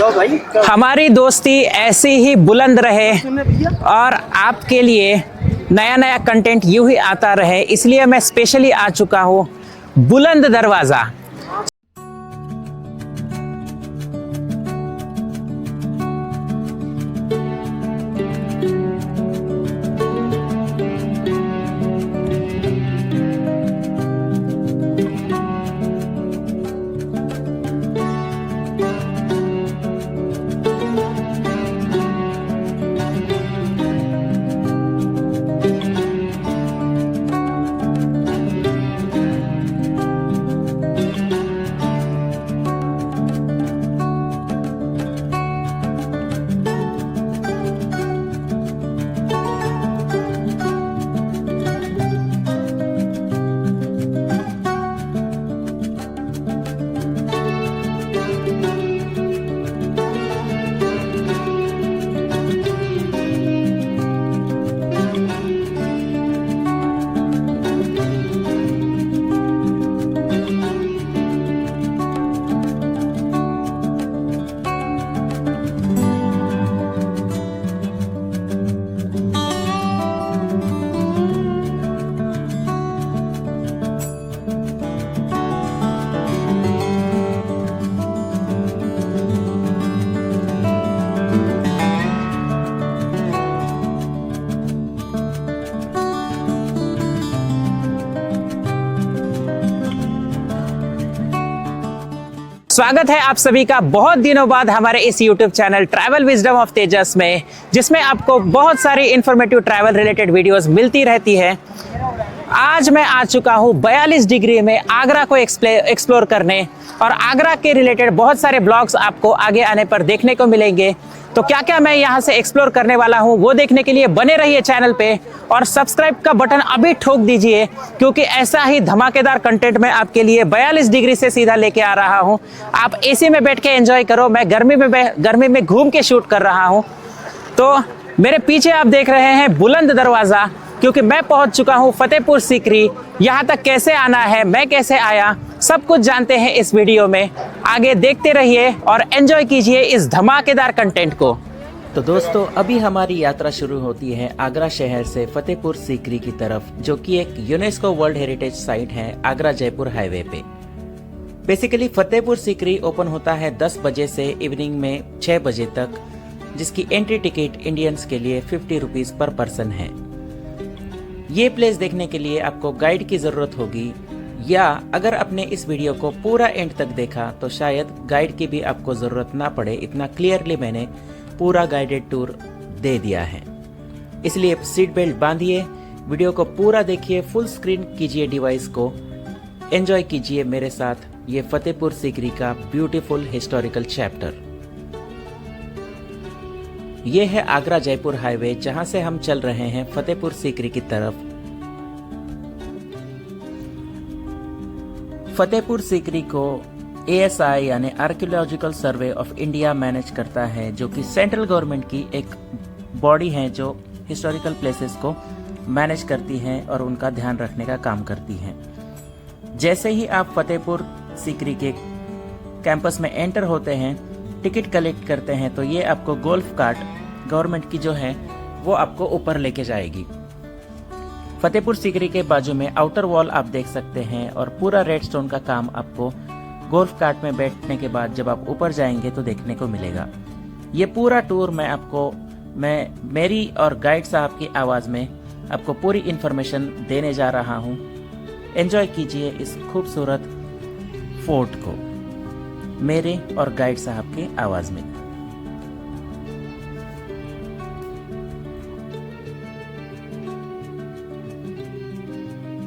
हमारी दोस्ती ऐसी ही बुलंद रहे और आपके लिए नया नया कंटेंट यूं ही आता रहे, इसलिए मैं स्पेशली आ चुका हूँ बुलंद दरवाज़ा। स्वागत है आप सभी का बहुत दिनों बाद हमारे इस YouTube channel travel wisdom of Tejas में, जिसमें आपको बहुत सारी इंफॉर्मेटिव ट्रैवल रिलेटेड वीडियोस मिलती रहती है। आज मैं आ चुका हूँ 42 डिग्री में आगरा को एक्सप्लोर करने, और आगरा के रिलेटेड बहुत सारे ब्लॉग्स आपको आगे आने पर देखने को मिलेंगे। तो क्या क्या मैं यहाँ से एक्सप्लोर करने वाला हूँ वो देखने के लिए बने रहिए चैनल पे, और सब्सक्राइब का बटन अभी ठोक दीजिए, क्योंकि ऐसा ही धमाकेदार कंटेंट मैं आपके लिए 42 डिग्री से सीधा लेके आ रहा हूँ। आप एसी में बैठ के एंजॉय करो, मैं गर्मी में घूम के शूट कर रहा हूँ। तो मेरे पीछे आप देख रहे हैं बुलंद दरवाज़ा, क्योंकि मैं पहुंच चुका हूं फतेहपुर सीकरी। यहां तक कैसे आना है, मैं कैसे आया, सब कुछ जानते हैं इस वीडियो में। आगे देखते रहिए और एंजॉय कीजिए इस धमाकेदार कंटेंट को। तो दोस्तों, अभी हमारी यात्रा शुरू होती है आगरा शहर से फतेहपुर सीकरी की तरफ, जो कि एक यूनेस्को वर्ल्ड हेरिटेज साइट है आगरा जयपुर हाईवे पे। बेसिकली फतेहपुर सीकरी ओपन होता है 10 बजे से इवनिंग में 6 बजे तक, जिसकी एंट्री टिकट इंडियंस के लिए 50 रुपीज पर पर्सन है। ये प्लेस देखने के लिए आपको गाइड की जरूरत होगी, या अगर आपने इस वीडियो को पूरा एंड तक देखा तो शायद गाइड की भी आपको जरूरत ना पड़े। इतना क्लियरली मैंने पूरा गाइडेड टूर दे दिया है, इसलिए सीट बेल्ट बांधिए, वीडियो को पूरा देखिए, फुल स्क्रीन कीजिए डिवाइस को, एंजॉय कीजिए मेरे साथ ये फतेहपुर सीकरी का ब्यूटीफुल हिस्टोरिकल चैप्टर। ये है आगरा जयपुर हाईवे, जहां से हम चल रहे हैं फतेहपुर सीकरी की तरफ। फतेहपुर सीकरी को ASI यानी archaeological survey of India manage करता है, जो कि सेंट्रल गवर्नमेंट की एक बॉडी है जो हिस्टोरिकल प्लेसेस को मैनेज करती है और उनका ध्यान रखने का काम करती है। जैसे ही आप फतेहपुर सीकरी के कैंपस में एंटर होते हैं, टिकट कलेक्ट करते हैं, तो ये आपको गोल्फ कार्ट गवर्नमेंट की जो है वो आपको ऊपर लेके जाएगी। फतेहपुर सीकरी के बाजू में आउटर वॉल आप देख सकते हैं, और पूरा रेड स्टोन का काम आपको गोल्फ कार्ट में बैठने के बाद जब आप ऊपर जाएंगे तो देखने को मिलेगा। ये पूरा टूर मैं मेरी और गाइड साहब की आवाज़ में आपको पूरी इन्फॉर्मेशन देने जा रहा हूँ। एंजॉय कीजिए इस खूबसूरत फोर्ट को मेरे और गाइड साहब की आवाज में।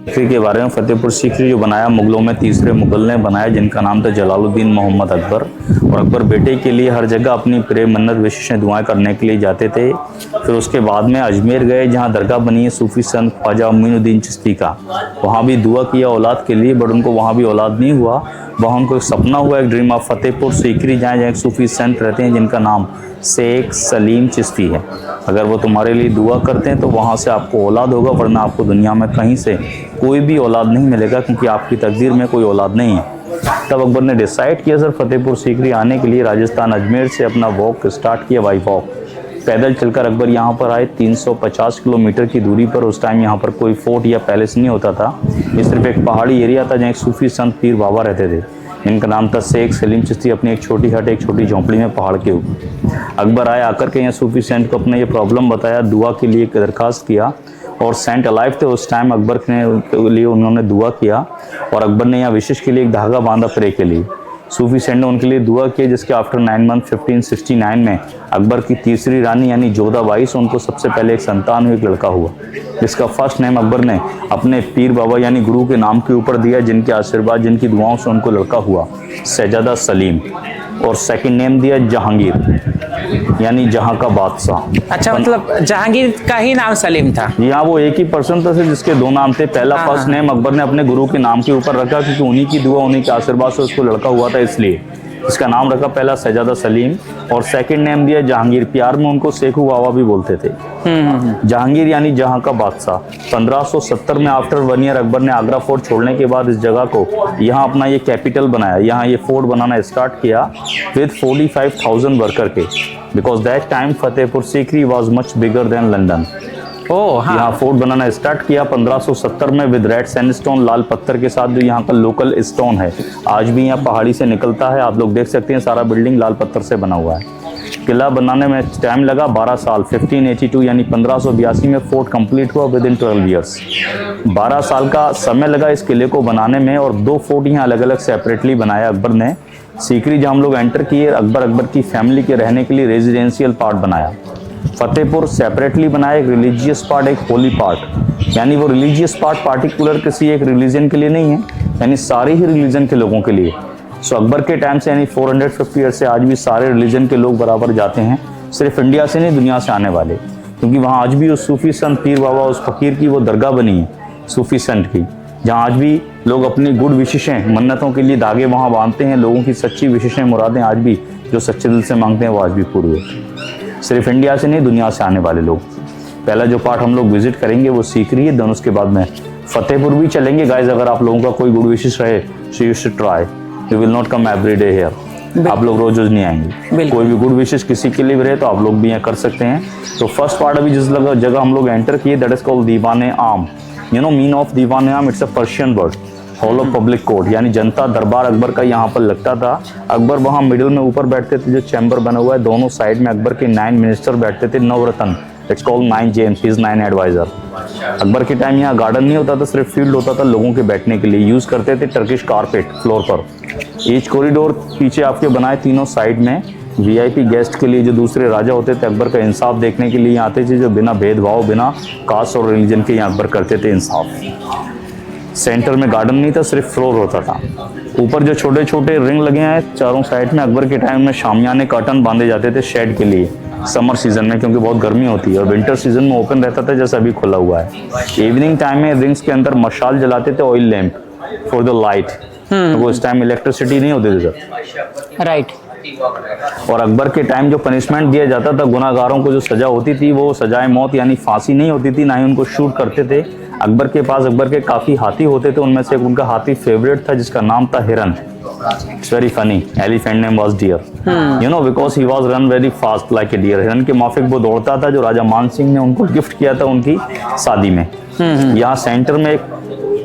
सीकरी के बारे में, फतेहपुर सीकरी जो बनाया मुगलों में तीसरे मुगल ने बनाया, जिनका नाम था जलालुद्दीन मोहम्मद अकबर। और अकबर बेटे के लिए हर जगह अपनी प्रेम मन्नत विशेष दुआएं करने के लिए जाते थे। फिर उसके बाद में अजमेर गए, जहां दरगाह बनी है सूफी संत ख्वाजा मोइनुद्दीन चिश्ती का। वहां भी दुआ किया औलाद के लिए, बट उनको वहां भी औलाद नहीं हुआ। वहाँ उनको एक सपना हुआ, एक ड्रीम ऑफ फतेहपुर सीकरी, जहाँ एक सूफी संत रहते हैं जिनका नाम शेख सलीम चिश्ती है। अगर वो तुम्हारे लिए दुआ करते हैं तो वहाँ से आपको औलाद होगा, वरना आपको दुनिया में कहीं से कोई भी औलाद नहीं मिलेगा, क्योंकि आपकी तकदीर में कोई औलाद नहीं है। तब अकबर ने डिसाइड किया सर फतेहपुर सीकरी आने के लिए राजस्थान अजमेर से अपना वॉक स्टार्ट किया, बाई वॉक पैदल चलकर अकबर यहाँ पर आए 350 किलोमीटर की दूरी पर। उस टाइम यहाँ पर कोई फोर्ट या पैलेस नहीं होता था, ये सिर्फ एक पहाड़ी एरिया था जहाँ एक सूफी संत पीर बाबा रहते थे। इनका नाम था शेख सलीम चिश्ती। अपनी एक छोटी हट, एक छोटी झोंपड़ी में पहाड़ के ऊपर अकबर आए, आकर के यहाँ सूफी सेंट को अपना ये प्रॉब्लम बताया, दुआ के लिए एक दरखास्त किया और सेंट अलाइव थे उस टाइम। अकबर के लिए उन्होंने दुआ किया और अकबर ने यहाँ विशेष के लिए एक धागा बांधा प्रे के लिए। सूफी सेंट ने उनके लिए दुआ की, जिसके आफ्टर 9 मंथ 1569 में अकबर की तीसरी रानी यानी जोधाबाई से उनको सबसे पहले एक संतान हुई, एक लड़का हुआ, जिसका फर्स्ट नेम अकबर ने अपने पीर बाबा यानी गुरु के नाम के ऊपर दिया, जिनके आशीर्वाद, जिनकी दुआओं से उनको लड़का हुआ, शहजादा सलीम। और सेकंड नेम दिया जहांगीर यानी जहां का बादशाह। अच्छा, मतलब जहांगीर का ही नाम सलीम था? यहाँ वो एक ही पर्सन था जिसके दो नाम थे। पहला फर्स्ट नेम अकबर ने अपने गुरु के नाम के ऊपर रखा क्योंकि उन्हीं की दुआ, उन्हीं के आशीर्वाद से उसको लड़का हुआ था, इसलिए इसका नाम रखा पहला शहजादा सलीम। और सेकंड नेम दिया जहांगीर, प्यार में उनको शेखू बाबा भी बोलते थे। जहांगीर यानी जहां का बादशाह। 1570 में आफ्टर 1 ईयर अकबर ने आगरा फोर्ट छोड़ने के बाद इस जगह को यहाँ अपना ये कैपिटल बनाया, यहाँ ये फोर्ट बनाना स्टार्ट किया विद 45,000 वर्कर के, because that time Fatehpur Sikri was much bigger than London. हाँ। यहाँ फोर्ट बनाना स्टार्ट किया 1570 में विद रेड सैंडस्टोन, लाल पत्थर के साथ, जो यहाँ का लोकल स्टोन है, आज भी यहाँ पहाड़ी से निकलता है। आप लोग देख सकते हैं सारा बिल्डिंग लाल पत्थर से बना हुआ है। किला बनाने में टाइम लगा 12 साल। 1582 यानी 1582 में फोर्ट कंप्लीट हुआ विद इन 12 ईयर्स। 12 साल का समय लगा इस किले को बनाने में और 2 फोर्ट यहाँ अलग अलग सेपरेटली बनाया अकबर ने। सीकरी जहाँ हम लोग एंटर किए, अकबर की फैमिली के रहने के लिए रेजिडेंशियल पार्ट बनाया। फतेहपुर सेपरेटली बनाया, एक रिलीजियस पार्ट, एक होली पार्ट। यानी वो रिलीजियस पार्ट पार्टिकुलर किसी एक रिलीजन के लिए नहीं है, यानी सारे ही रिलीजन के लोगों के लिए। सो अकबर के टाइम से यानी 450 ईयर से आज भी सारे रिलीजन के लोग बराबर जाते हैं, सिर्फ इंडिया से नहीं दुनिया से आने वाले, क्योंकि वहाँ आज भी उस सूफी संत पीर बाबा, उस फकीर की वो दरगाह बनी है सूफी संत की, जहाँ आज भी लोग अपनी गुड विशेषें, मन्नतों के लिए धागे वहाँ बांधते हैं। लोगों की सच्ची विशेषें, मुरादें आज भी जो सच्चे दिल से मांगते हैं वो आज भी पूरी होती हैं, सिर्फ इंडिया से नहीं दुनिया से आने वाले लोग। पहला जो पार्ट हम लोग विजिट करेंगे वो सीकरी है, दोनों उसके बाद में फतेहपुर भी चलेंगे। गाइज अगर आप लोगों का कोई गुड विशेष रहे so you should try, you will not come every day here. आप लोग रोज नहीं आएंगे, कोई भी गुड विशेष किसी के लिए भी रहे तो आप लोग भी यहाँ कर सकते हैं। तो फर्स्ट पार्ट अभी जिस जगह हम लोग एंटर किए, दैट इज कॉल्ड दीवाने आम। यू नो मीन ऑफ दीवाने आम, it's a Persian word, hall of public court, यानी जनता दरबार अकबर का यहाँ पर लगता था। अकबर वहाँ मिडिल में ऊपर बैठते थे, जो चैम्बर बना हुआ है, दोनों साइड में अकबर के 9 मिनिस्टर बैठते थे, Navratna, it's called 9 gems, his 9 advisor. Akbar के टाइम यहाँ गार्डन नहीं होता था, सिर्फ फील्ड होता था लोगों के बैठने के लिए। यूज करते थे टर्किश कारपेट फ्लोर पर। ईच कॉरिडोर पीछे आपके बनाए तीनों साइड में वीआईपी गेस्ट के लिए, जो दूसरे राजा होते थे अकबर का इंसाफ देखने के लिए आते थे, जो बिना भेदभाव, बिना कास्ट और रिलीजन के यहाँ अकबर करते थे इंसाफ। सेंटर में गार्डन नहीं था, सिर्फ फ्लोर होता था। ऊपर जो छोटे छोटे रिंग लगे हैं चारों साइड में, अकबर के टाइम में शामियाने कर्टन बांधे जाते थे शेड के लिए समर सीजन में, क्योंकि बहुत गर्मी होती है, और विंटर सीजन में ओपन रहता था जैसा अभी खुला हुआ है। इवनिंग टाइम में रिंग्स के अंदर मशाल जलाते थे, oil lamp for the light. वो इस टाइम इलेक्ट्रिसिटी नहीं होती थी सर, राइट। और अकबर के टाइम जो पनिशमेंट दिया जाता था गुनाहगारों को, जो सजा होती थी, वो सजाए मौत यानी फांसी नहीं होती थी, ना ही उनको शूट करते थे। अकबर के पास अकबर के काफ़ी हाथी होते थे, उनमें से एक उनका हाथी फेवरेट था जिसका नाम था हिरन। It's very funny, elephant name was deer, you know, because he was run very fast like a deer. हिरन के माफिक वो दौड़ता था, जो राजा मान सिंह ने उनको गिफ्ट किया था उनकी शादी में। यहाँ सेंटर में एक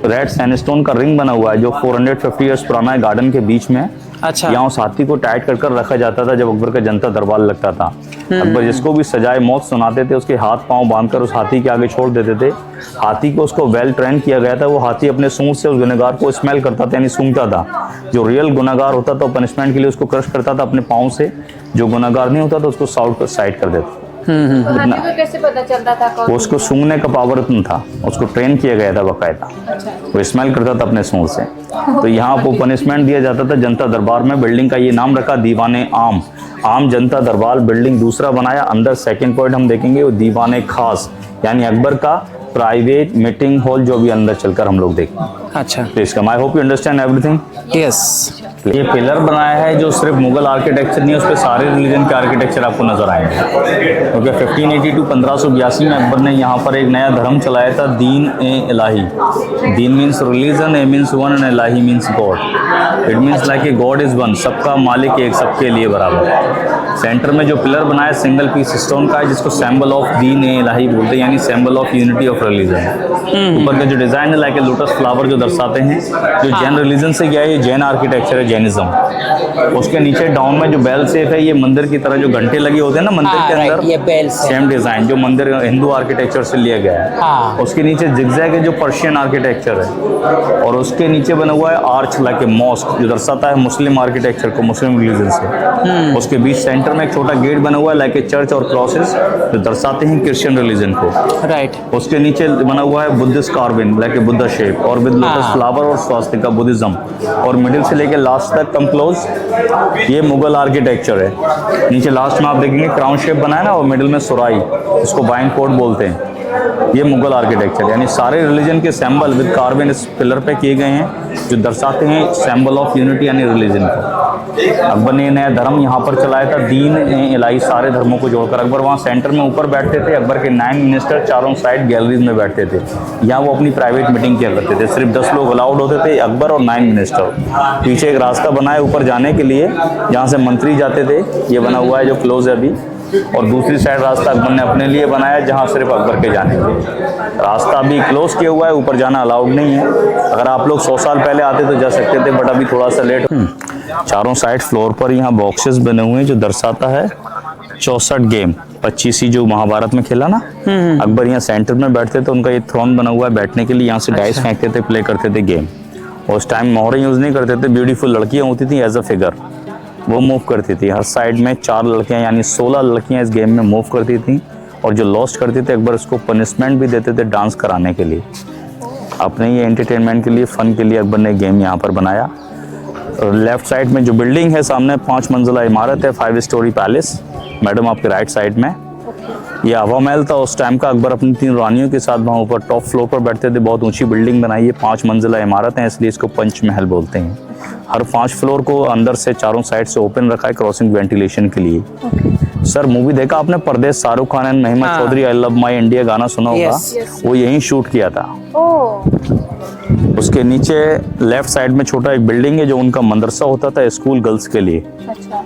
रेड सैंडस्टोन का रिंग बना हुआ है जो 450 ईयर्स पुराना है, गार्डन के बीच में। अच्छा। यहाँ उस हाथी को टाइट कर रखा जाता था जब अकबर का जनता दरबार लगता था। अकबर जिसको भी सजाए मौत सुनाते थे, उसके हाथ पांव बांधकर उस हाथी के आगे छोड़ देते थे। हाथी को उसको वेल ट्रेन किया गया था, वो हाथी अपने सूंड से उस गुनहगार को स्मेल करता था, यानी सूंघता था। जो रियल गुनहगार होता था पनिशमेंट के लिए उसको क्रश करता था अपने पाँव से, जो गुनहगार नहीं होता था उसको साइड कर देता। को कैसे पता चलता था कौन? उसको सूंघने का पावर इतना था, उसको ट्रेन किया गया था बाकायदा। अच्छा। वो स्मेल करता था अपने सूंड से। तो यहाँ वो पनिशमेंट दिया जाता था जनता दरबार में। बिल्डिंग का ये नाम रखा दीवाने आम, आम जनता दरबार बिल्डिंग। दूसरा बनाया अंदर, सेकंड पॉइंट हम देखेंगे वो दीवाने खास, यानी अकबर का प्राइवेट मीटिंग हॉल जो भी अंदर चलकर हम लोग देखें। अच्छा, please come, I hope you understand everything. Yes. ये पिलर बनाया है जो सिर्फ मुगल आर्किटेक्चर नहीं है, उस पर सारे रिलीजन के आर्किटेक्चर आपको नजर आएंगे। क्योंकि 1582 1582 में अकबर ने यहाँ पर एक नया धर्म चलाया था, दीन ए इलाही। दीन मीन्स रिलीजन, ए मीन्स वन एंड इलाही means God. It means like a God is one, सबका मालिक एक, सबके लिए बराबर। सेंटर में जो पिलर बनाया सिंगल पीस स्टोन का है, जिसको सिंबल ऑफ दीन ए इलाही बोलते हैं, यानी symbol of unity of religion. ऊपर का जो डिजाइन है लाइक ए लोटस फ्लावर जो दर्शाते हैं, जो जैन रिलीजन से गया है, ये जैन आर्किटेक्चर है, जैनिज्म। उसके नीचे डाउन में जो बेल शेप है, ये मंदिर की तरह जो घंटे लगे होते हैं ना मंदिर के अंदर, ये बेल सेम डिजाइन जो मंदिर हिंदू आर्किटेक्चर से लिया गया है। हाँ। उसके नीचे जिगजैग है जो पर्शियन आर्किटेक्चर है, और उसके नीचे बना हुआ है आर्च लाइक ए मॉस्क जो दर्शाता है मुस्लिम आर्किटेक्चर को, मुस्लिम रिलीजन से। उसके बीच सेंटर में एक छोटा गेट बना हुआ है लाइक ए चर्च और क्रॉसेस जो दर्शाते हैं क्रिश्चियन रिलीजन को। राइट। उसके नीचे बना हुआ है Buddhist carving like a Buddha shape और विद लोटस फ्लावर और स्वास्तिका बुद्धिज्म, और मिडिल से लेके लास्ट तक कम क्लोज ये मुगल आर्किटेक्चर है। नीचे लास्ट में आप देखेंगे क्राउन शेप बना है ना, और मिडिल में सुराई, उसको बाइन कोड बोलते हैं। ये मुगल आर्किटेक्चर, यानी सारे रिलीजन के सिंबल विद कार्विन इस पिलर पे किए गए हैं जो दर्शाते हैं सिंबल ऑफ यूनिटी यानी रिलीजन को। अकबर ने नया धर्म यहाँ पर चलाया था, दीन इलाही, सारे धर्मों को जोड़कर। अकबर वहाँ सेंटर में ऊपर बैठते थे, अकबर के 9 मिनिस्टर चारों साइड गैलरीज में बैठते थे। यहाँ वो अपनी प्राइवेट मीटिंग किया करते थे, सिर्फ 10 लोग अलाउड होते थे, अकबर और 9 मिनिस्टर। पीछे एक रास्ता बना है ऊपर जाने के लिए, जहाँ से मंत्री जाते थे, ये बना हुआ है जो क्लोज है अभी। और दूसरी साइड रास्ता अकबर ने अपने लिए बनाया जहाँ सिर्फ अकबर के जाने के। रास्ता अभी क्लोज किया हुआ है, ऊपर जाना अलाउड नहीं है। अगर आप लोग 100 साल पहले आते तो जा सकते थे, बट अभी थोड़ा सा लेट। चारों साइड फ्लोर पर यहाँ बॉक्सेस बने हुए हैं जो दर्शाता है 64 गेम, 25 जो महाभारत में खेला ना। अकबर यहाँ सेंटर में बैठते थे, उनका ये थ्रोन बना हुआ है बैठने के लिए, यहाँ से डाइस फेंकते थे, प्ले करते थे गेम। उस टाइम मोहरे यूज नहीं करते थे, ब्यूटीफुल लड़कियाँ होती थी एज अ फिगर, वो मूव करती थी। हर साइड में 4 लड़कियां यानी 16 लड़कियां इस गेम में मूव करती थी, और जो लॉस्ट करते थे अकबर उसको पनिशमेंट भी देते थे डांस कराने के लिए। अपने ये एंटरटेनमेंट के लिए, फन के लिए अकबर ने गेम यहाँ पर बनाया। और लेफ्ट साइड में जो बिल्डिंग है सामने 5 मंजिला इमारत है, 5 स्टोरी पैलेस। मैडम आपके राइट साइड में ये हवा महल था उस टाइम का। अकबर अपनी 3 रानियों के साथ वहाँ ऊपर टॉप फ्लोर पर बैठते थे। बहुत ऊंची बिल्डिंग बनाई है, 5 मंजिला इमारत है, इसलिए इसको पंच महल बोलते हैं। हर 5 फ्लोर को अंदर से चारों साइड से ओपन रखा है क्रॉसिंग वेंटिलेशन के लिए। सर मूवी देखा आपने परदेश, Shahrukh Khan and Mahima Chaudhary, I love my India गाना सुना होगा, वो यहीं शूट किया था। उसके नीचे लेफ्ट साइड में छोटा एक बिल्डिंग है जो उनका मदरसा होता था, स्कूल गर्ल्स के लिए,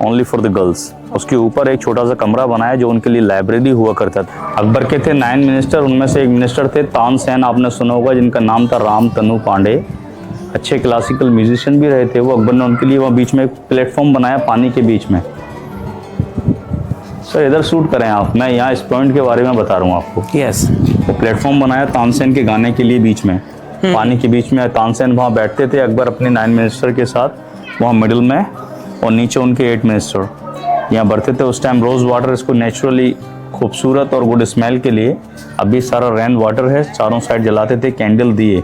ओनली फॉर द गर्ल्स। उसके ऊपर एक छोटा सा कमरा बनाया जो उनके लिए लाइब्रेरी हुआ करता था। अकबर के थे 9 मिनिस्टर, उनमें से एक मिनिस्टर थे तानसेन, आपने सुना होगा, जिनका नाम था राम तनु पांडे। अच्छे क्लासिकल म्यूजिशियन भी रहे थे वो। अकबर ने उनके लिए वहाँ बीच में एक प्लेटफॉर्म बनाया पानी के बीच में। सर इधर शूट करें आप, मैं यहाँ इस पॉइंट के बारे में बता रहा हूँ आपको। यस। वो प्लेटफॉर्म बनाया तानसेन के गाने के लिए बीच में, पानी के बीच में। तानसेन वहाँ बैठते थे, अकबर अपने 9 मिनिस्टर के साथ वहाँ मिडिल में, और नीचे उनके 8 मिनिस्टर यहाँ बढ़ते थे। उस टाइम रोज़ वाटर इसको नेचुरली खूबसूरत और गुड स्मेल के लिए, अभी सारा रेन वाटर है, चारों साइड जलाते थे कैंडल दिए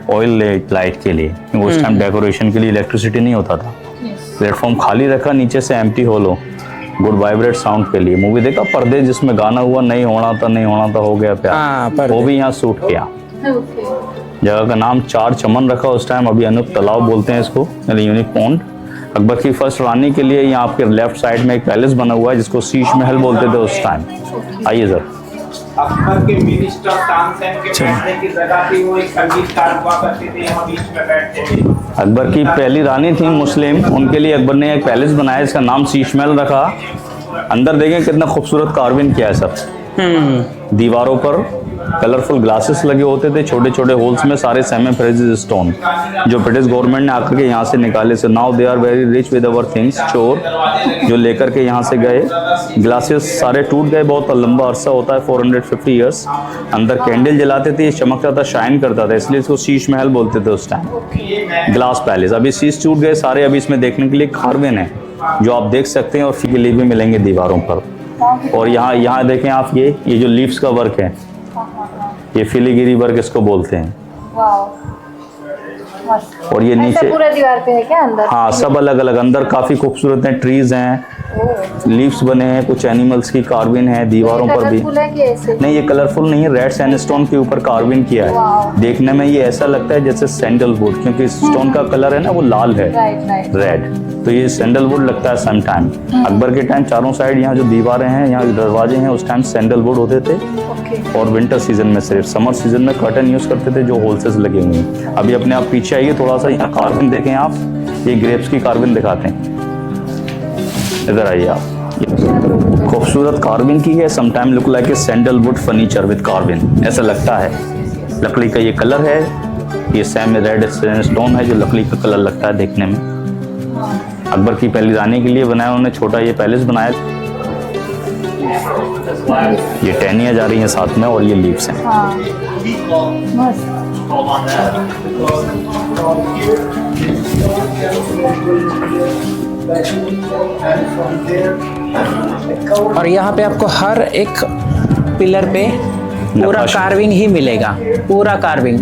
ऑयल लाइट के लिए। उस टाइम डेकोरेशन के लिए इलेक्ट्रिसिटी नहीं होता था। प्लेटफॉर्म खाली रखा, नीचे से एम्प्टी होलो, गुड वाइब्रेट साउंड के लिए। मूवी देखा परदेश, जिसमें गाना हुआ नहीं होना था नहीं होना था हो गया प्यार, वो भी यहाँ शूट किया। जगह का नाम 4 चमन रखा उस टाइम, अभी अनूप तालाब बोलते हैं इसको, यानी यूनिक पॉन्ड। अकबर की फर्स्ट रानी के लिए यहाँ आपके लेफ्ट साइड में एक पैलेस बना हुआ है जिसको शीश महल बोलते थे उस टाइम। आइए सर। अकबर के मिनिस्टर तानसेन के बैठने की जगह थी, वो एक संगीतकार हुआ करते थे, यहाँ बीच में बैठते थे। अकबर की पहली रानी थी मुस्लिम, उनके लिए अकबर ने एक पैलेस बनाया, इसका नाम शीश महल रखा। अंदर देखें कितना खूबसूरत कार्विंग किया है सब। दीवारों पर कलरफुल ग्लासेस लगे होते थे छोटे छोटे होल्स में, सारे सेमी प्रेसियस स्टोन जो ब्रिटिश गवर्नमेंट ने आकर के यहाँ से निकाले। So now they are very rich with our things, चोर जो लेकर के यहाँ से गए। ग्लासेस सारे टूट गए, बहुत लंबा अरसा होता है, 450 ईयर्स। अंदर कैंडल जलाते थे, ये चमकता था, शाइन करता था, इसलिए इसको शीश महल बोलते थे उस टाइम। ग्लास पैलेस, अभी शीश टूट गए सारे, अभी इसमें देखने के लिए कार्विन है जो आप देख सकते हैं, और फी के लिए भी मिलेंगे दीवारों पर। और यहाँ देखें आप, ये जो लीव्स का वर्क है, ये फिलीगिरी वर्क इसको बोलते हैं। मस्त। और ये ऐसा नीचे पूरा दीवार पे है क्या अंदर? हाँ सब अलग अलग, अंदर काफी खूबसूरत हैं, ट्रीज हैं, लीव्स बने हैं, कुछ एनिमल्स की कार्विन है दीवारों पर भी। कलरफुल है कि ऐसे? नहीं ये कलरफुल नहीं है, रेड सैंडस्टोन के ऊपर कार्विन किया है। देखने में ये ऐसा लगता है जैसे सैंडलवुड, क्योंकि स्टोन का कलर है ना वो लाल है, राइट। रेड, तो ये सैंडलवुड लगता है सम टाइम। अकबर के टाइम चारों साइड यहाँ जो दीवारें हैं, यहाँ दरवाजे हैं, उस टाइम सैंडलवुड होते थे। ओके। और विंटर सीजन में सिर्फ, समर सीजन में कर्टन यूज करते थे जो होलसेल्स लगे हुए हैं। अभी अपने आप पीछे आइए थोड़ा सा, यहाँ कार्विन देखें आप, ये ग्रेप्स की कार्विन दिखाते हैं, इधर आइए आप, खूबसूरत कार्विन की है। Sometime look like a sandalwood furniture with Corvin, ऐसा लगता है। लकड़ी का ये कलर है, ये सेम रेड स्टोन है जो लकड़ी का कलर लगता है देखने में। अकबर की पहली रानी के लिए बनाया उन्होंने, छोटा ये पैलेस बनाया। ये टहनियाँ जा रही हैं साथ में और ये लीव्स हैं। हाँ मस्त। और यहाँ पे आपको हर एक पिलर पे पूरा नक्काशी। कार्विंग ही मिलेगा, पूरा कार्विंग।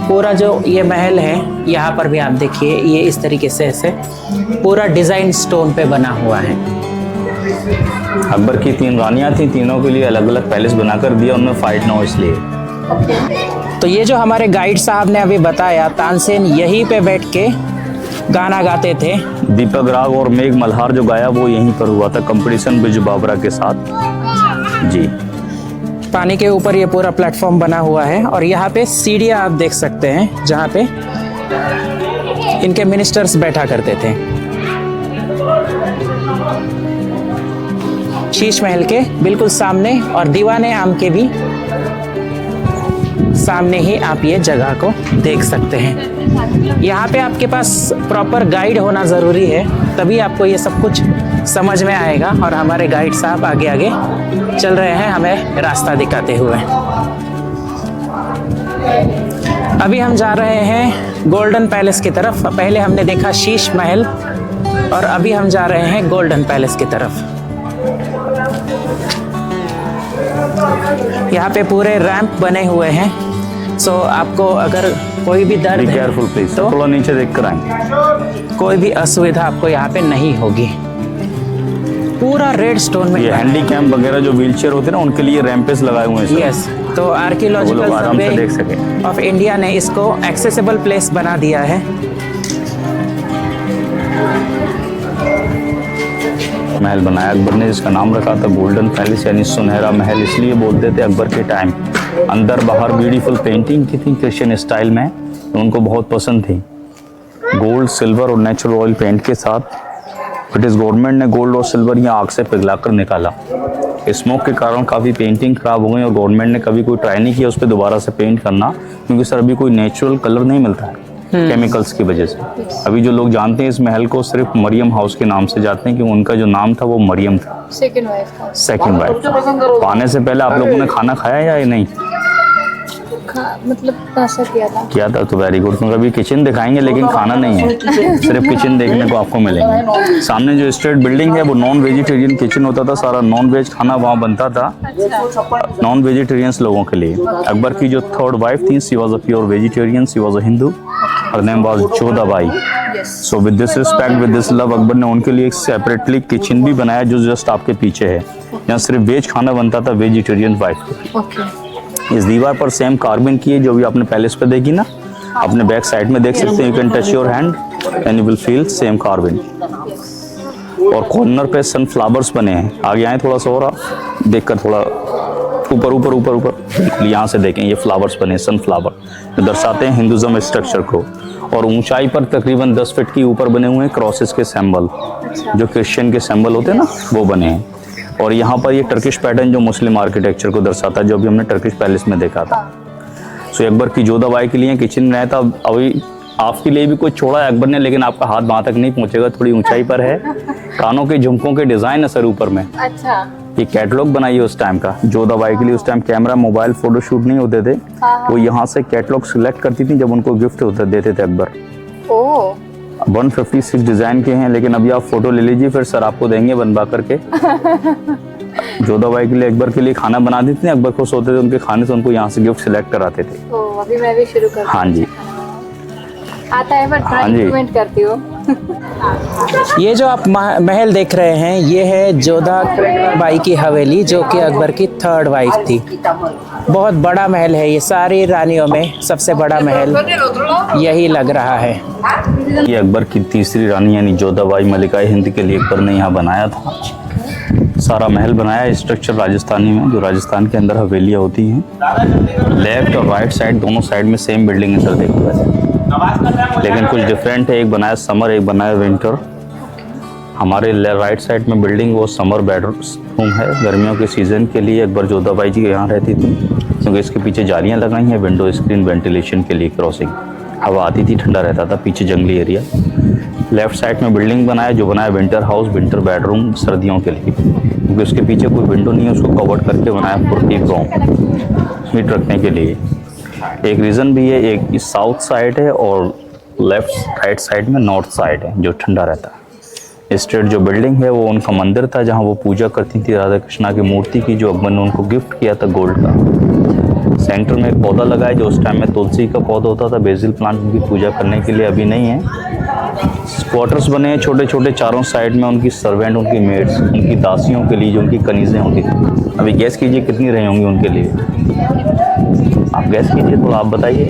पूरा जो ये महल है यहाँ पर भी आप देखिए, ये इस तरीके से ऐसे पूरा डिजाइन स्टोन पे बना हुआ है। अकबर की 3 रानियां थी, तीनों के लिए अलग अलग पैलेस बनाकर दिया उन्होंने, फाइट ना हो इसलिए। तो ये जो हमारे गाइड साहब ने अभी बताया, तानसेन यहीं पे बैठ के गाना गाते थे। दीपक राग और मेघ मल्हार जो गाया वो यहीं पर हुआ था, कंपटीशन बिरजू बाबरा के साथ जी। पानी के ऊपर ये पूरा प्लेटफॉर्म बना हुआ है और यहाँ पे सीढ़ियाँ आप देख सकते हैं जहाँ पे इनके मिनिस्टर्स बैठा करते थे। शीश महल के बिल्कुल सामने और दीवाने आम के भी सामने ही आप ये जगह को देख सकते हैं। यहाँ पे आपके पास प्रॉपर गाइड होना ज़रूरी है, तभी आपको ये सब कुछ समझ में आएगा। और हमारे गाइड साहब आगे आगे चल रहे हैं हमें रास्ता दिखाते हुए। अभी हम जा रहे हैं गोल्डन पैलेस की तरफ। पहले हमने देखा शीश महल और अभी हम जा रहे हैं गोल्डन पैलेस की तरफ। यहाँ पे पूरे रैंप बने हुए हैं, सो आपको अगर कोई भी दर्द है केयरफुल प्लीज, तो थोड़ा नीचे देख कर आएंगे। कोई भी असुविधा आपको यहाँ पे नहीं होगी। पूरा रेड स्टोन में ये हैंडीकैम वगैरह जो व्हीलचेयर होते हैं ना, उनके लिए रैंपेस लगाए हुए हैं। यस, तो वो आर्कियोलॉजिकल लोग आराम से देख सर्वे सके। ऑफ इंडिया ने इसको एक्सेसिबल प्लेस बना दिया है। महल बनाया अकबर ने, जिसका नाम रखा था गोल्डन पैलेस यानी सुनहरा महल। इसलिए बोलते थे अकबर के टाइम। अंदर बाहर ब्यूटीफुल पेंटिंग की थी क्रिश्चियन स्टाइल में, तो उनको बहुत पसंद थी। गोल्ड, सिल्वर और नेचुरल ऑयल पेंट के साथ ब्रिटिश गवर्नमेंट ने गोल्ड और सिल्वर यहाँ आग से पिघला कर निकाला। स्मोक के कारण काफ़ी पेंटिंग खराब हो गई और गवर्नमेंट ने कभी कोई ट्राई नहीं किया उस पर दोबारा से पेंट करना, क्योंकि सर अभी कोई नेचुरल कलर नहीं मिलता है केमिकल्स की वजह से। अभी जो लोग जानते हैं इस महल को सिर्फ मरियम हाउस के नाम से जाते हैं, क्योंकि उनका जो नाम था वो मरियम था, सेकंड वाइफ का। Second wife. आने से पहले आप लोगों ने खाना खाया या नहीं मतलब नाश्ता किया था। तो वेरी गुड, क्योंकि अभी किचन दिखाएंगे लेकिन खाना नहीं है, सिर्फ किचन देखने को आपको मिलेंगे। सामने जो स्ट्रेट बिल्डिंग है वो नॉन वेजिटेरियन किचन होता था, सारा नॉन वेज खाना वहाँ बनता था नॉन वेजिटेरियंस लोगों के लिए। अकबर की जो थर्ड वाइफ थी, she was a pure vegetarian, she was a Hindu, her name was Jodha Bai. So with this respect, with this love, Akbar ने उनके लिए एक सेपरेटली किचन भी बनाया जो जस्ट आपके पीछे है। यहाँ सिर्फ वेज खाना बनता था वेजिटेरियन वाइफ। ओके। इस दीवार पर सेम कार्विंग की है जो भी आपने पैलेस पे देखी ना, अपने बैक साइड में देख सकते हैं। You can touch your hand and you will feel same carving. और कॉर्नर पे सनफ्लावर्स बने हैं। आगे आए थोड़ा सा और आप देखकर, थोड़ा ऊपर ऊपर ऊपर ऊपर यहाँ से देखें, ये फ्लावर्स बने, सनफ्लावर जो दर्शाते हैं हिंदुज्म स्ट्रक्चर को। और ऊंचाई पर तकरीबन 10 फीट के ऊपर बने हुए हैं क्रॉसेस के सिंबल, जो क्रिश्चियन के सिंबल होते हैं ना, वो बने हैं। और यहाँ पर ये टर्किश पैटर्न जो मुस्लिम आर्किटेक्चर को दर्शाता है, जो भी हमने टर्किश पैलेस में देखा था। सो अकबर की जोधाबाई के लिए किचन बनाया था। अभी आपके लिए भी कुछ छोड़ा है अकबर ने, लेकिन आपका हाथ वहाँ तक नहीं पहुँचेगा, थोड़ी ऊंचाई पर है। कानों के झुमकों के डिजाइन है सर ऊपर में। अच्छा। ये कैटलॉग बनाई है उस टाइम का जोधाबाई के लिए। उस time camera, mobile, photo shoot नहीं होते थे, वो यहाँ से कैटलॉग सिलेक्ट करती थी जब उनको गिफ्ट होते देते थे अकबर। ओह। 156 डिजाइन के हैं, लेकिन अभी आप फोटो ले लीजिए, फिर सर आपको देंगे बनवा करके। जोधाबाई के लिए, अकबर के लिए खाना बना देते थे। अकबर खुश होते थे उनके खाने से, उनको यहाँ से गिफ्ट सिलेक्ट कराते थे। अभी मैं भी शुरू कर। हाँ जी। आता है बट हाँ जी। कमेंट करती हूँ। ये जो आप महल देख रहे हैं ये है जोधा बाई की हवेली, जो कि अकबर की 3rd वाइफ थी। बहुत बड़ा महल है ये, सारी रानियों में सबसे बड़ा महल यही लग रहा है। ये अकबर की तीसरी रानी यानी जोधाबाई मलिका हिंद के लिए अकबर ने यहाँ बनाया था। सारा महल बनाया स्ट्रक्चर राजस्थानी में, जो राजस्थान के अंदर हवेलियाँ होती हैं। लेफ्ट और राइट साइड दोनों साइड में सेम बिल्डिंग है सर, देखो लेकिन कुछ डिफरेंट है। एक बनाया समर, एक बनाया विंटर। हमारे राइट साइड में बिल्डिंग वो समर बेडरूम है। गर्मियों के सीज़न के लिए अकबर जोधाबाई जी यहाँ रहती थी, क्योंकि इसके पीछे जालियाँ लगाई हैं विंडो स्क्रीन वेंटिलेशन के लिए, क्रॉसिंग हवा आती थी, ठंडा रहता था, पीछे जंगली एरिया। लेफ्ट साइड में बिल्डिंग बनाया जो बनाया विंटर हाउस, विंटर बेडरूम सर्दियों के लिए, क्योंकि उसके पीछे कोई विंडो नहीं है, उसको कवर करके बनाया पूरा एक रूम हीट रखने के लिए। एक रीज़न भी है, एक साउथ साइड है और लेफ्ट राइट साइड में नॉर्थ साइड है जो ठंडा रहता है। स्ट्रेट जो बिल्डिंग है वो उनका मंदिर था, जहाँ वो पूजा करती थी राधा कृष्णा की मूर्ति की, जो अकबर ने उनको गिफ्ट किया था गोल्ड का। सेंटर में एक पौधा लगाया जो उस टाइम में तुलसी का पौधा होता था, बेसिल प्लांट की पूजा करने के लिए, अभी नहीं है। क्वार्टर्स बने हैं छोटे छोटे चारों साइड में, उनकी सर्वेंट, उनकी मेड्स, उनकी दासियों के लिए जो उनकी कनीज़ें होती थी। अभी गैस कीजिए कितनी रही होंगी उनके लिए, आप गैस कीजिए तो आप बताइए।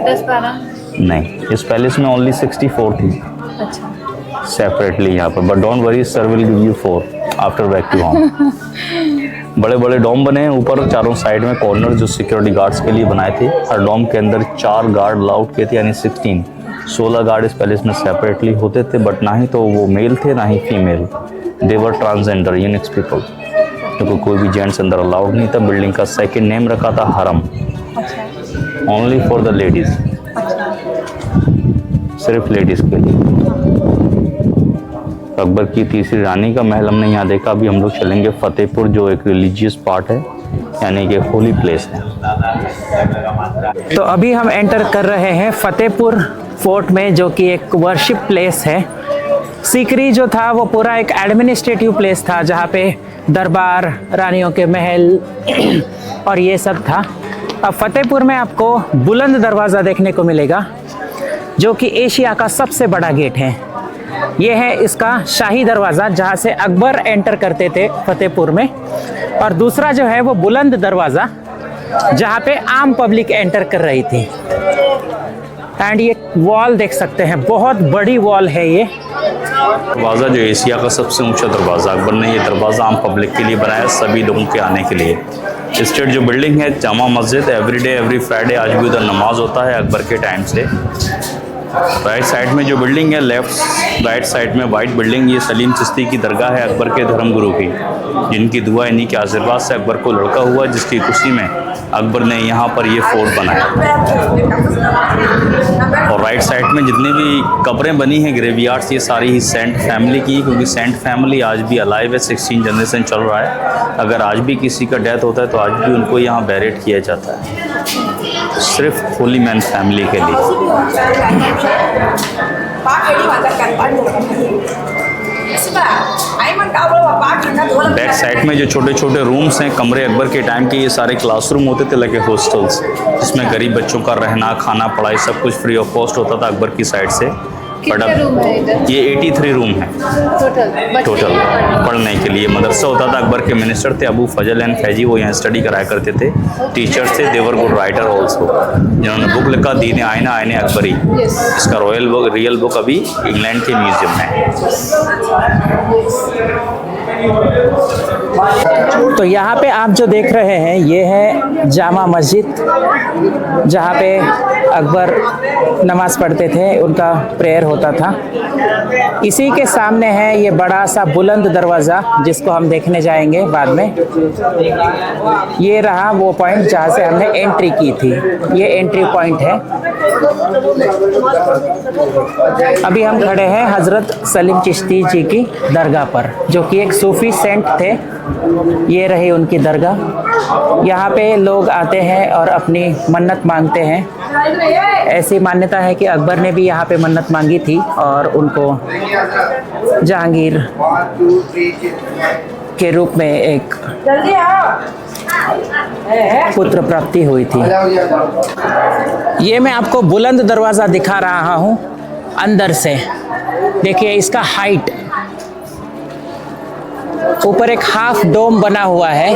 10-12 नहीं, इस पैलेस में ओनली 64 थी अच्छा। सेपरेटली यहाँ पर, but don't worry sir will give you 4 after back to home. बड़े बड़े डोम बने हैं ऊपर चारों साइड में, कॉर्नर जो सिक्योरिटी गार्ड्स के लिए बनाए थे। हर डोम के अंदर 4 गार्ड अलाउड किए थे, यानी 16 गार्ड इस पैलेस में सेपरेटली होते थे, बट ना ही तो वो मेल थे ना ही फीमेल, दे वर ट्रांसजेंडर यूनिक्स पीपल, क्योंकि कोई भी जेंट्स अंदर अलाउड नहीं था। बिल्डिंग का सेकंड नेम रखा था हरम, ओनली फॉर द लेडीज, सिर्फ लेडीज के लिए। अकबर की तीसरी रानी का महल हमने यहाँ देखा। अभी हम लोग चलेंगे फतेहपुर, जो एक रिलीजियस पार्ट है, यानी कि होली प्लेस है। तो अभी हम एंटर कर रहे हैं फतेहपुर फोर्ट में, जो कि एक वर्शिप प्लेस है। सीकरी जो था वो पूरा एक एडमिनिस्ट्रेटिव प्लेस था, जहाँ पे दरबार, रानियों के महल और ये सब था। अब फतेहपुर में आपको बुलंद दरवाज़ा देखने को मिलेगा, जो कि एशिया का सबसे बड़ा गेट है। ये है इसका शाही दरवाज़ा, जहाँ से अकबर एंटर करते थे फतेहपुर में। और दूसरा जो है वो बुलंद दरवाज़ा, जहाँ पे आम पब्लिक एंटर कर रही थी। एंड ये वॉल देख सकते हैं, बहुत बड़ी वॉल है ये दरवाज़ा, जो एशिया का सबसे ऊंचा दरवाज़ा। अकबर ने ये दरवाज़ा आम पब्लिक के लिए बनाया, सभी लोगों के आने के लिए। स्टेट जो बिल्डिंग है Jama Masjid, everyday every Friday आज भी उधर नमाज होता है अकबर के टाइम से। राइट साइड में जो बिल्डिंग है, लेफ्ट राइट साइड में वाइट बिल्डिंग, ये सलीम चिश्ती की दरगाह है, अकबर के धर्मगुरु की, जिनकी दुआ इन्हीं के आशीर्वाद से अकबर को लड़का हुआ, जिसकी खुशी में अकबर ने यहाँ पर ये फोर्ट बनाया। और राइट साइड में जितनी भी कब्रें बनी हैं, ग्रेवयार्ड्स, ये सारी ही सेंट फैमिली की, क्योंकि सेंट फैमिली आज भी अलाइव है, 16 जनरेशन चल रहा है। अगर आज भी किसी का डेथ होता है तो आज भी उनको यहाँ बैरेट किया जाता है, सिर्फ होली मैन फैमिली के लिए। बैक साइड में जो छोटे छोटे रूम्स हैं, कमरे अकबर के टाइम के, ये सारे क्लासरूम होते थे, लगे हॉस्टल्स, जिसमें गरीब बच्चों का रहना, खाना, पढ़ाई सब कुछ फ्री ऑफ कॉस्ट होता था अकबर की साइड से। बट अब ये 83 रूम है टोटल पढ़ने के लिए। मदरसा होता था, अकबर के मिनिस्टर थे अबू फजल एंड फैजी, वो यहाँ स्टडी कराया करते थे। टीचर्स थे, देवर गुड राइटर ऑल्सो, जिन्होंने बुक लिखा दीन आईना आईने अकबरी। इसका रियल बुक अभी इंग्लैंड के म्यूजियम में है। तो यहाँ पे आप जो देख रहे हैं ये है जामा मस्जिद, जहाँ पे अकबर नमाज पढ़ते थे, उनका प्रेयर होता था। इसी के सामने है ये बड़ा सा बुलंद दरवाज़ा, जिसको हम देखने जाएंगे बाद में। ये रहा वो पॉइंट जहाँ से हमने एंट्री की थी, ये एंट्री पॉइंट है। अभी हम खड़े हैं हज़रत सलीम चिश्ती जी की दरगाह पर, जो कि एक सूफी सेंट थे। ये रही उनकी दरगाह। यहाँ पे लोग आते हैं और अपनी मन्नत मांगते हैं। ऐसी मान्यता है कि अकबर ने भी यहाँ पे मन्नत मांगी थी और उनको जहांगीर के रूप में एक पुत्र प्राप्ति हुई थी। ये मैं आपको बुलंद दरवाजा दिखा रहा हूं अंदर से। देखिए इसका हाइट, ऊपर एक हाफ डोम बना हुआ है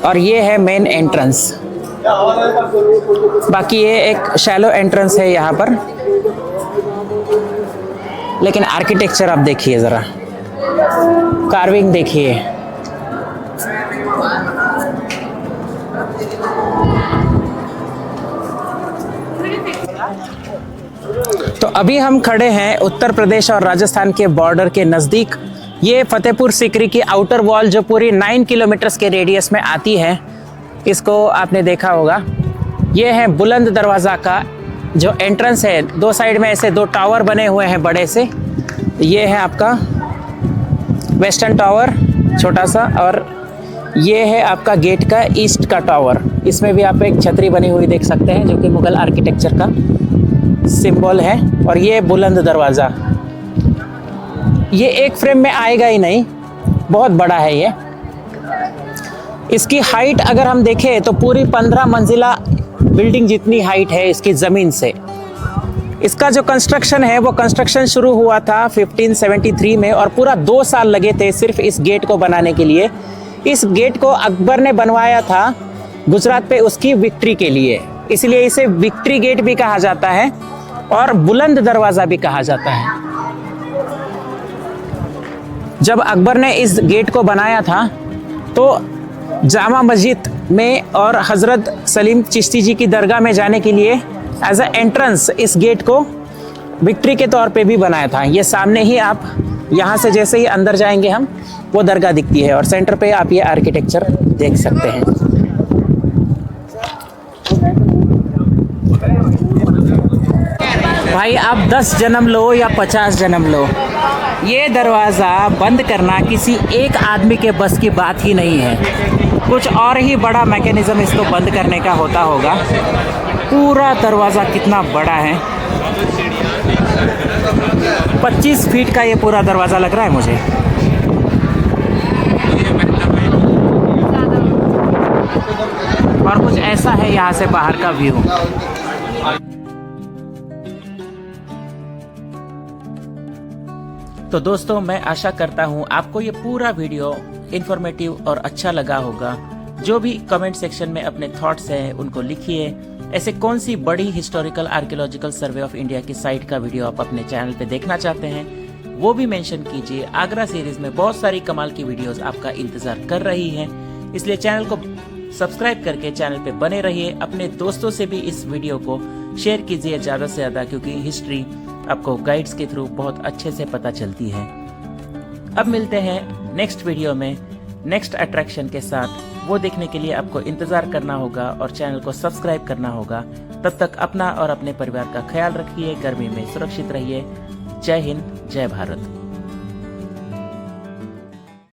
और ये है मेन एंट्रेंस। बाकी ये एक शैलो एंट्रेंस है यहाँ पर, लेकिन आर्किटेक्चर आप देखिए ज़रा, कार्विंग देखिए। तो अभी हम खड़े हैं उत्तर प्रदेश और राजस्थान के बॉर्डर के नज़दीक। ये फतेहपुर सीकरी की आउटर वॉल जो पूरी 9 किलोमीटर्स के रेडियस में आती है, इसको आपने देखा होगा। ये है बुलंद दरवाज़ा का जो एंट्रेंस है। दो साइड में ऐसे 2 टावर बने हुए हैं बड़े से। ये है आपका वेस्टर्न टावर छोटा सा, और ये है आपका गेट का ईस्ट का टावर। इसमें भी आप एक छतरी बनी हुई देख सकते हैं जो कि मुगल आर्किटेक्चर का सिंबल है। और ये बुलंद दरवाज़ा, ये एक फ्रेम में आएगा ही नहीं, बहुत बड़ा है ये। इसकी हाइट अगर हम देखें तो पूरी 15 मंजिला बिल्डिंग जितनी हाइट है इसकी ज़मीन से। इसका जो कंस्ट्रक्शन है वो कंस्ट्रक्शन शुरू हुआ था 1573 में, और पूरा 2 साल लगे थे सिर्फ इस गेट को बनाने के लिए। इस गेट को अकबर ने बनवाया था गुजरात पे उसकी विक्ट्री के लिए, इसलिए इसे विक्ट्री गेट भी कहा जाता है और बुलंद दरवाज़ा भी कहा जाता है। जब अकबर ने इस गेट को बनाया था तो जामा मस्जिद में और हज़रत सलीम चिश्ती जी की दरगाह में जाने के लिए एज अ एंट्रेंस इस गेट को विक्ट्री के तौर पे भी बनाया था। ये सामने ही आप यहाँ से जैसे ही अंदर जाएंगे हम, वो दरगाह दिखती है और सेंटर पे आप ये आर्किटेक्चर देख सकते हैं। भाई आप 10 जन्म लो या 50 जन्म लो, ये दरवाज़ा बंद करना किसी एक आदमी के बस की बात ही नहीं है। कुछ और ही बड़ा मैकेनिज़्म इसको बंद करने का होता होगा। पूरा दरवाज़ा कितना बड़ा है, 25 फीट का ये पूरा दरवाज़ा लग रहा है मुझे। और कुछ ऐसा है यहाँ से बाहर का व्यू। तो दोस्तों मैं आशा करता हूँ आपको ये पूरा वीडियो इन्फॉर्मेटिव और अच्छा लगा होगा। जो भी कमेंट सेक्शन में अपने थॉट्स हैं उनको लिखिए। ऐसे कौन सी बड़ी historical archaeological survey of India की साइट का वीडियो आप अपने चैनल पे देखना चाहते हैं वो भी मेंशन कीजिए। आगरा सीरीज में बहुत सारी कमाल की वीडियोस आपका इंतजार कर रही हैं, इसलिए चैनल को सब्सक्राइब करके चैनल पे बने रहिए। अपने दोस्तों से भी इस वीडियो को शेयर कीजिए ज़्यादा से ज़्यादा, क्योंकि हिस्ट्री आपको गाइड्स के थ्रू बहुत अच्छे से पता चलती है। अब मिलते हैं नेक्स्ट वीडियो में नेक्स्ट अट्रैक्शन के साथ। वो देखने के लिए आपको इंतजार करना होगा और चैनल को सब्सक्राइब करना होगा। तब तक अपना और अपने परिवार का ख्याल रखिए, गर्मी में सुरक्षित रहिए। जय हिंद, जय भारत।